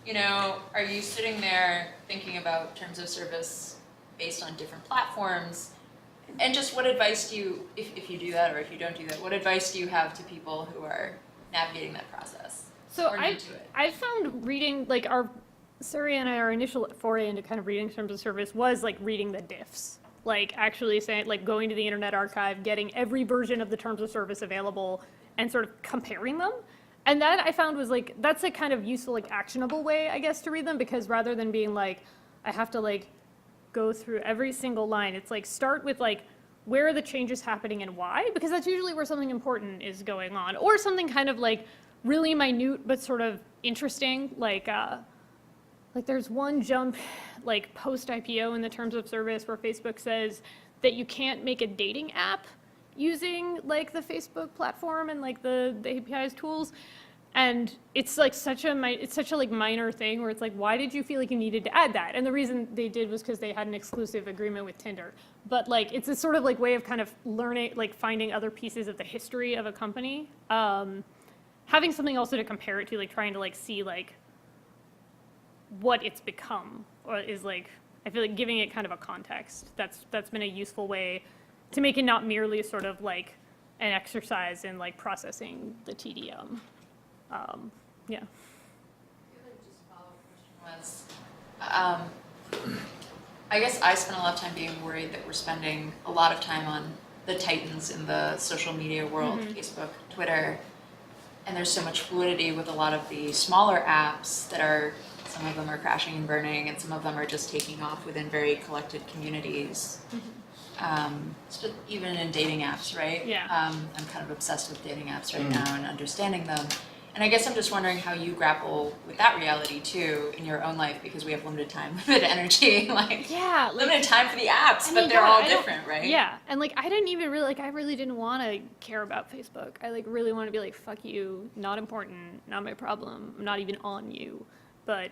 you know, are you sitting there thinking about terms of service based on different platforms? And just what advice do you, if you do that or if you don't do that, what advice do you have to people who are navigating that process? So I found reading, like Surya and I, our initial foray into kind of reading terms of service was like reading the diffs. Like actually saying, like going to the Internet Archive, getting every version of the terms of service available and sort of comparing them. And that I found was like, that's a kind of useful, like actionable way, I guess, to read them, because rather than being like, I have to like go through every single line, it's like start with like, where are the changes happening and why? Because that's usually where something important is going on, or something kind of like really minute but sort of interesting, like there's one jump like post-IPO in the terms of service where Facebook says that you can't make a dating app using like the Facebook platform and like the API's tools. And it's like such a like minor thing where it's like, why did you feel like you needed to add that? And the reason they did was because they had an exclusive agreement with Tinder. But like, it's a sort of like way of kind of learning, like finding other pieces of the history of a company. Having something also to compare it to, like trying to like see like what it's become, or is like, I feel like giving it kind of a context. That's been a useful way to make it not merely sort of like an exercise in like processing the TDM. Yeah. Just a follow-up question was, I guess I spent a lot of time being worried that we're spending a lot of time on the titans in the social media world, Facebook, Twitter, and there's so much fluidity with a lot of the smaller apps that are, some of them are crashing and burning, and some of them are just taking off within very collected communities. Even in dating apps, right? Yeah. I'm kind of obsessed with dating apps right now and understanding them. And I guess I'm just wondering how you grapple with that reality too in your own life, because we have limited time, limited energy, like Yeah. limited time for the apps, I but mean, they're God, all I don't- different, right? Yeah, and like I didn't even really I really didn't want to care about Facebook. I like really want to be like, fuck you, not important, not my problem, I'm not even on you. But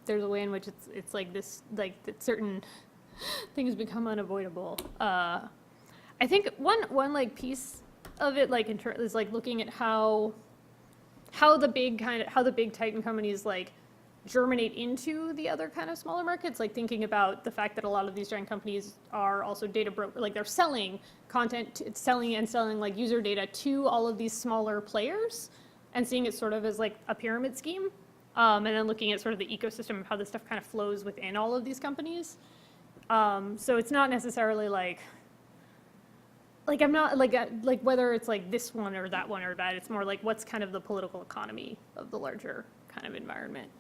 there's a way in which it's like this, like that certain things become unavoidable. I think one like piece of it like is like looking at how the big Titan companies like germinate into the other kind of smaller markets, like thinking about the fact that a lot of these giant companies are also data broker, like they're selling content, selling like user data to all of these smaller players, and seeing it sort of as like a pyramid scheme, and then looking at sort of the ecosystem of how this stuff kind of flows within all of these companies. So it's not necessarily like I'm not like whether it's like this one or that one or that. It's more like what's kind of the political economy of the larger kind of environment.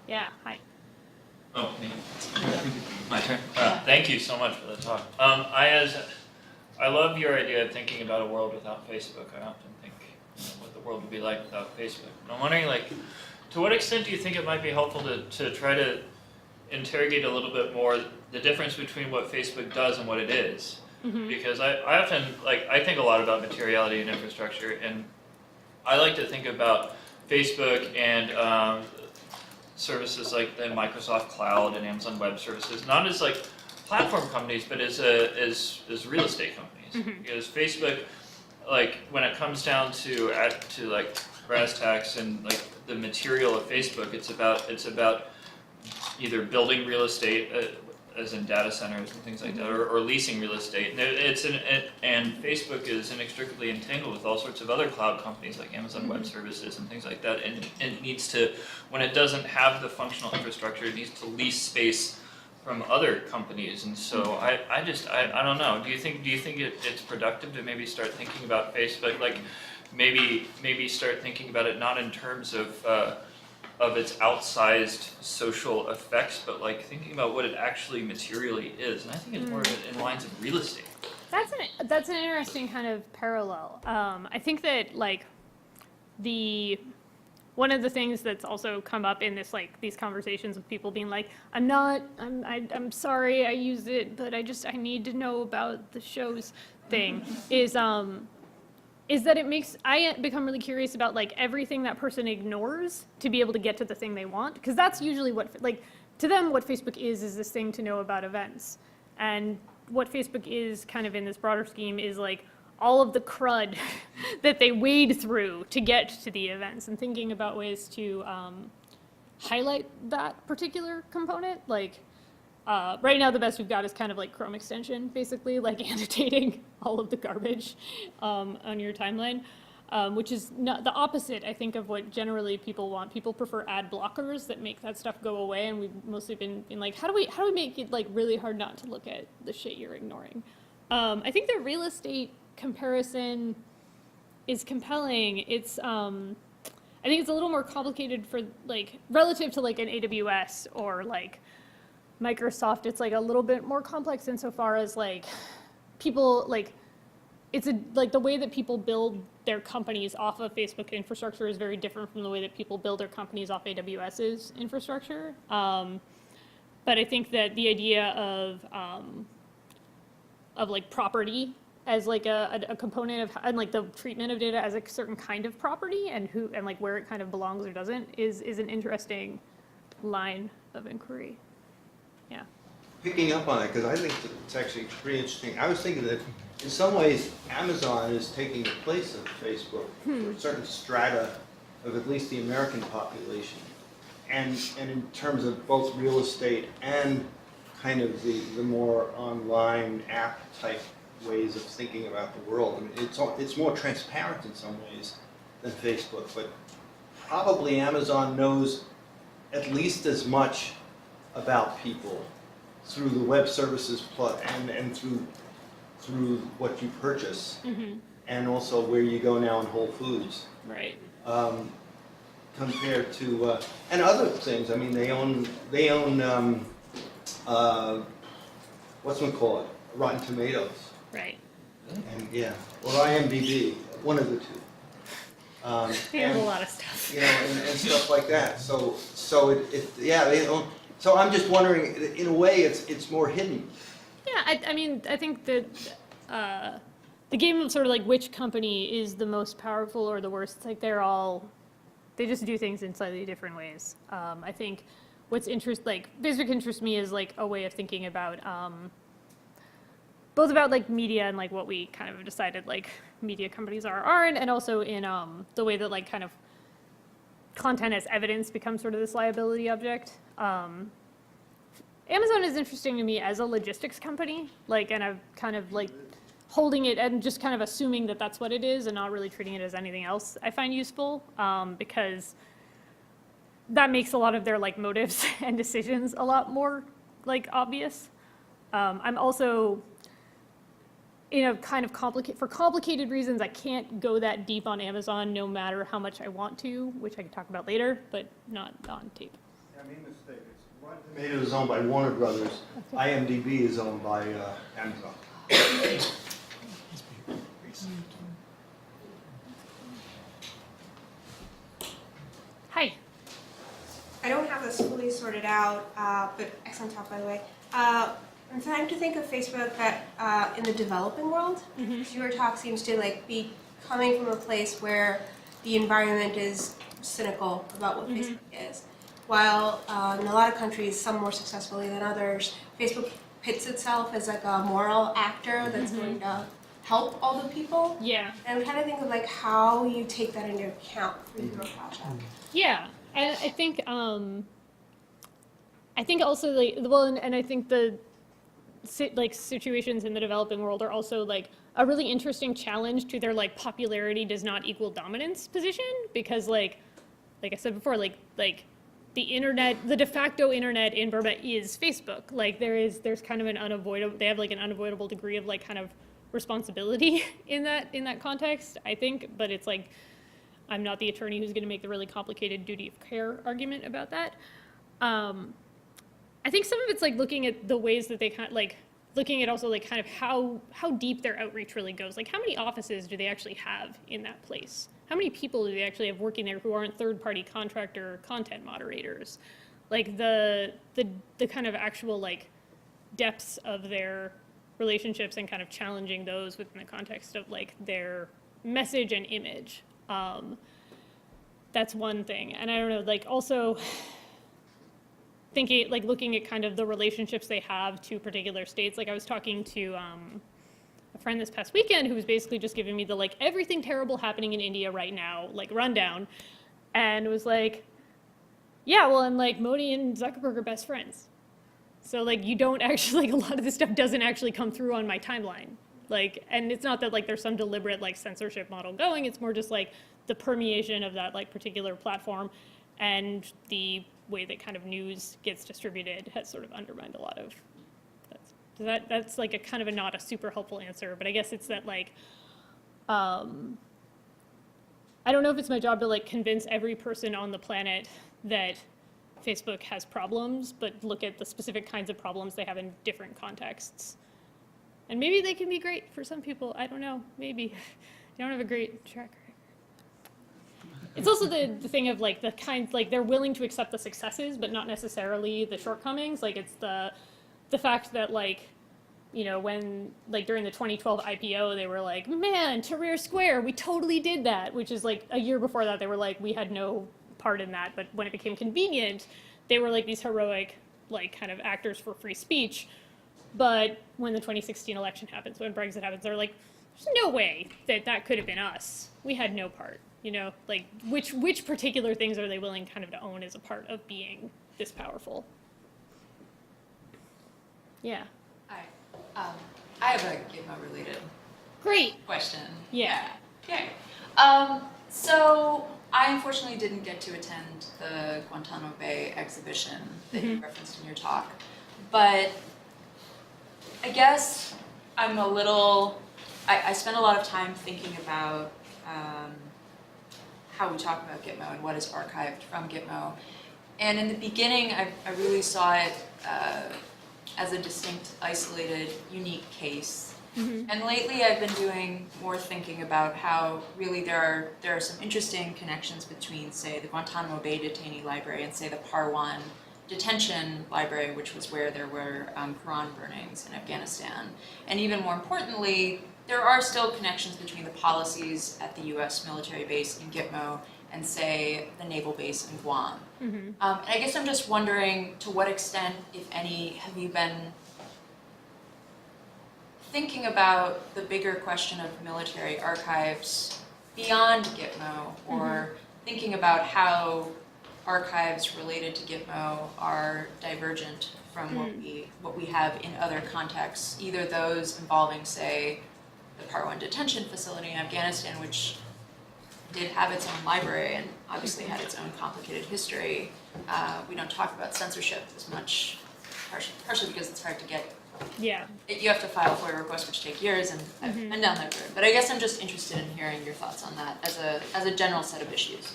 Yeah. Hi. Oh, me. My turn. Thank you so much for the talk. I love your idea of thinking about a world without Facebook. I often think what the world would be like without Facebook. And I'm wondering, like, to what extent do you think it might be helpful to try to interrogate a little bit more the difference between what Facebook does and what it is? Because I often, like, I think a lot about materiality and infrastructure, and I like to think about Facebook and services like the Microsoft Cloud and Amazon Web Services, not as like platform companies, but as real estate companies. Because Facebook, like when it comes down to like brass tacks and like the material of Facebook, it's about either building real estate, as in data centers and things like that, or leasing real estate. And Facebook is inextricably entangled with all sorts of other cloud companies like Amazon Web Services and things like that. And it needs to, when it doesn't have the functional infrastructure, it needs to lease space from other companies. And so I don't know. Do you think it's productive to maybe start thinking about Facebook, like maybe start thinking about it not in terms of its outsized social effects, but like thinking about what it actually materially is? And I think it's more in lines of real estate. That's an interesting kind of parallel. I think that like one of the things that's also come up in this like these conversations with people being like, I'm sorry I used it, but I need to know about the shows thing is that I become really curious about like everything that person ignores to be able to get to the thing they want, because that's usually what, like, to them what Facebook is this thing to know about events. And what Facebook is kind of in this broader scheme is like all of the crud that they wade through to get to the events, and thinking about ways to highlight that particular component. Like right now the best we've got is kind of like Chrome extension, basically, like annotating all of the garbage on your timeline, which is not the opposite, I think, of what generally people want. People prefer ad blockers that make that stuff go away, and we've mostly been like, how do we make it like really hard not to look at the shit you're ignoring? I think the real estate comparison is compelling. It's I think it's a little more complicated for like relative to like an AWS or like Microsoft. It's like a little bit more complex insofar as like people like like the way that people build their companies off of Facebook infrastructure is very different from the way that people build their companies off AWS's infrastructure. But I think that the idea of like property as like a component of, and like the treatment of data as a certain kind of property and like where it kind of belongs or doesn't is an interesting line of inquiry. Yeah. Picking up on it, because I think that it's actually pretty interesting. I was thinking that in some ways, Amazon is taking the place of Facebook for a certain strata of at least the American population. And in terms of both real estate and kind of the more online app type ways of thinking about the world. I mean, it's more transparent in some ways than Facebook, but probably Amazon knows at least as much about people through the web services plus and through what you purchase, and also where you go now in Whole Foods. Right. Compared to and other things. I mean, they own what's one call it? Rotten Tomatoes. Right. And yeah, or IMDb, one of the two. They have a and, lot of stuff. you know, and stuff like that. So yeah, they own. So I'm just wondering, in a way, it's more hidden. Yeah, I mean, I think that the game of sort of like which company is the most powerful or the worst, it's like they just do things in slightly different ways. I think what's Facebook interests me is like a way of thinking about, both about like media and like what we kind of decided like media companies aren't, and also in the way that like kind of content as evidence becomes sort of this liability object. Amazon is interesting to me as a logistics company, like, and I'm kind of like holding it and just kind of assuming that that's what it is and not really treating it as anything else I find useful, because that makes a lot of their like motives and decisions a lot more like obvious. I'm also, in a kind of for complicated reasons, I can't go that deep on Amazon no matter how much I want to, which I can talk about later, but not on tape. I made a mistake. Rotten Tomatoes is owned by Warner Brothers. IMDb is owned by Amazon. Hi. I don't have this fully sorted out, but excellent talk, by the way. I'm trying to think of Facebook that in the developing world. Your talk seems to like be coming from a place where the environment is cynical about what Facebook is. While in a lot of countries, some more successfully than others, Facebook pits itself as like a moral actor that's going to help all the people. Yeah. And I'm trying to think of like how you take that into account for your project. Yeah, and I think also like, well, and I think the like situations in the developing world are also like a really interesting challenge to their like popularity does not equal dominance position, because like I said before, like the internet, the de facto internet in Burma is Facebook. Like there's kind of an unavoidable, they have like an unavoidable degree of like kind of responsibility in that context, I think, but it's like, I'm not the attorney who's going to make the really complicated duty of care argument about that. I think some of it's like looking at the ways that they kind of like, looking at also like kind of how deep their outreach really goes. Like how many offices do they actually have in that place? How many people do they actually have working there who aren't third-party contractor content moderators? Like the kind of actual like depths of their relationships and kind of challenging those within the context of like their message and image. That's one thing. And I don't know, like also thinking, like looking at kind of the relationships they have to particular states. Like I was talking to a friend this past weekend who was basically just giving me the like everything terrible happening in India right now, like rundown. And it was like, yeah, well, and like Modi and Zuckerberg are best friends. So like you don't actually, like a lot of this stuff doesn't actually come through on my timeline. Like, and it's not that like there's some deliberate like censorship model going, it's more just like the permeation of that like particular platform and the way that kind of news gets distributed has sort of undermined a lot of that's like a kind of a not a super helpful answer, but I guess it's that like, I don't know if it's my job to like convince every person on the planet that Facebook has problems, but look at the specific kinds of problems they have in different contexts. And maybe they can be great for some people. I don't know. Maybe. They don't have a great track record. It's also the thing of like the kind, like they're willing to accept the successes, but not necessarily the shortcomings. Like it's the fact that like you know, when, like, during the 2012 IPO, they were like, man, Tahrir Square, we totally did that, which is like a year before that, they were like, we had no part in that. But when it became convenient, they were like these heroic, like, kind of actors for free speech. But when the 2016 election happens, when Brexit happens, they're like, there's no way that that could have been us. We had no part, you know, like, which particular things are they willing kind of to own as a part of being this powerful? Yeah. I have a Gitmo-related Great. question. Yeah. Okay. So I unfortunately didn't get to attend the Guantanamo Bay exhibition that you referenced in your talk, but I guess I'm a little. I spent a lot of time thinking about how we talk about Gitmo and what is archived from Gitmo, and in the beginning, I really saw it as a distinct, isolated, unique case. And lately I've been doing more thinking about how really there are some interesting connections between, say, the Guantanamo Bay Detainee Library and, say, the Parwan Detention Library, which was where there were Quran burnings in Afghanistan. And even more importantly, there are still connections between the policies at the US military base in Gitmo and, say, the naval base in Guam. And I guess I'm just wondering, to what extent, if any, have you been thinking about the bigger question of military archives beyond Gitmo, or thinking about how archives related to Gitmo are divergent from what we have in other contexts, either those involving, say, the Parwan detention facility in Afghanistan, which did have its own library and obviously had its own complicated history. We don't talk about censorship as much, partially because it's hard to get. Yeah. You have to file FOIA requests, which take years, and I've been down that road. But I guess I'm just interested in hearing your thoughts on that as a general set of issues.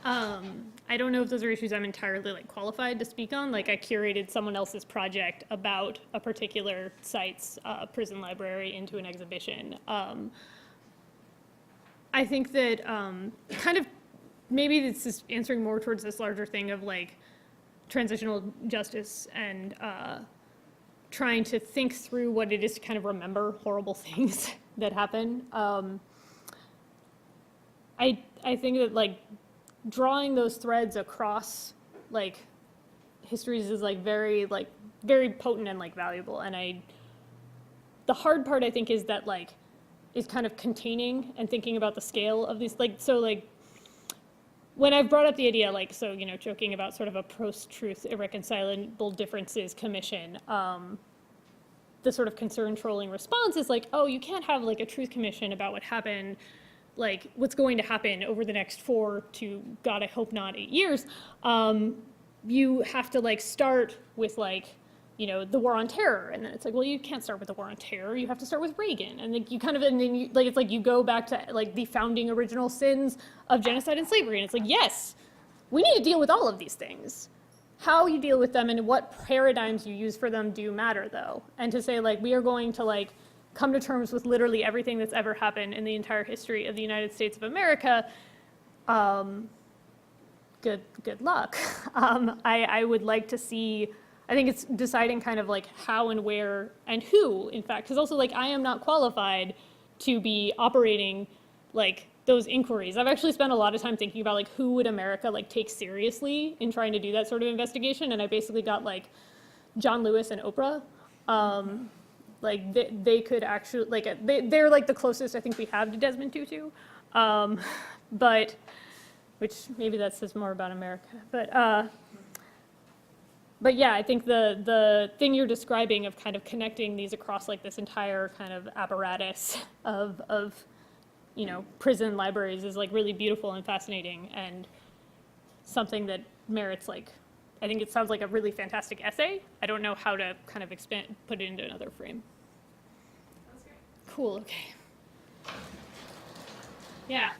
I don't know if those are issues I'm entirely like qualified to speak on. Like, I curated someone else's project about a particular site's prison library into an exhibition. I think that kind of maybe this is answering more towards this larger thing of like transitional justice and trying to think through what it is to kind of remember horrible things that happen. I think that like drawing those threads across like histories is like very potent and like valuable. And the hard part I think is that like is kind of containing and thinking about the scale of these, like, so like when I've brought up the idea, like, so, you know, joking about sort of a post-truth irreconcilable differences commission, the sort of concern trolling response is like, oh, you can't have like a truth commission about what happened, like what's going to happen over the next 4 to, God, I hope not, 8 years. You have to like start with like, you know, the war on terror. And then it's like, well, you can't start with the war on terror. You have to start with Reagan. And like you kind of, and then you, like, it's like you go back to like the founding original sins of genocide and slavery. And it's like, yes, we need to deal with all of these things. How you deal with them and what paradigms you use for them do matter, though. And to say like, we are going to like come to terms with literally everything that's ever happened in the entire history of the United States of America, good luck. I would like to see, I think it's deciding kind of like how and where and who, in fact, because also like I am not qualified to be operating like those inquiries. I've actually spent a lot of time thinking about like who would America like take seriously in trying to do that sort of investigation, and I basically got like John Lewis and Oprah. Like they could actually, like they're like the closest I think we have to Desmond Tutu, but which maybe that says more about America, but yeah, I think the thing you're describing of kind of connecting these across like this entire kind of apparatus of you know, prison libraries is like really beautiful and fascinating, and something that merits like, I think it sounds like a really fantastic essay. I don't know how to kind of put it into another frame. Sounds great. Cool, okay. Yeah.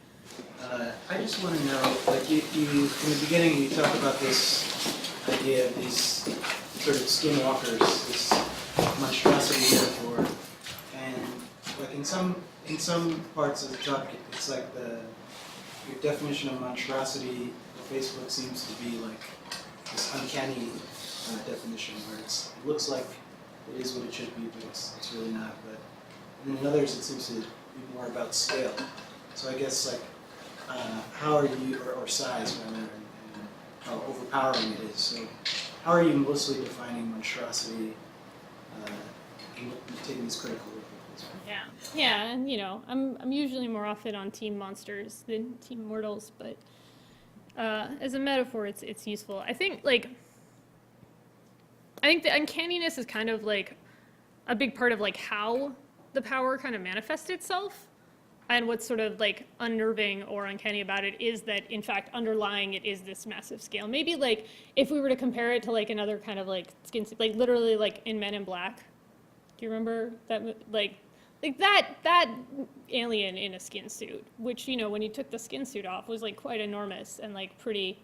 I just want to know, like you in the beginning you talk about this idea of these sort of skinwalkers, this monstrosity metaphor, and like in some parts of the talk, it's like your definition of monstrosity for Facebook seems to be like this uncanny definition where it looks like it is what it should be, but it's really not. But and in others, it seems to be more about scale. So I guess like how are you, or size rather, and how overpowering it is. So how are you mostly defining monstrosity and taking these critical look at this? Yeah, and you know, I'm usually more often on team monsters than team mortals, but as a metaphor, it's useful. I think the uncanniness is kind of like a big part of like how the power kind of manifests itself, and what's sort of like unnerving or uncanny about it is that in fact underlying it is this massive scale. Maybe like if we were to compare it to like another kind of like skin, like literally like in Men in Black. Do you remember that like that alien in a skin suit, which, you know, when you took the skin suit off was like quite enormous and like pretty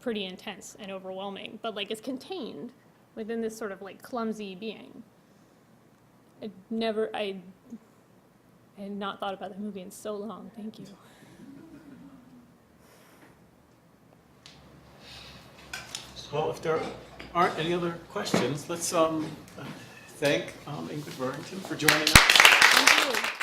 intense and overwhelming, but like is contained within this sort of like clumsy being. I had not thought about that movie in so long. Thank you. Well, if there aren't any other questions, let's thank Ingrid Burrington for joining us. Thank you.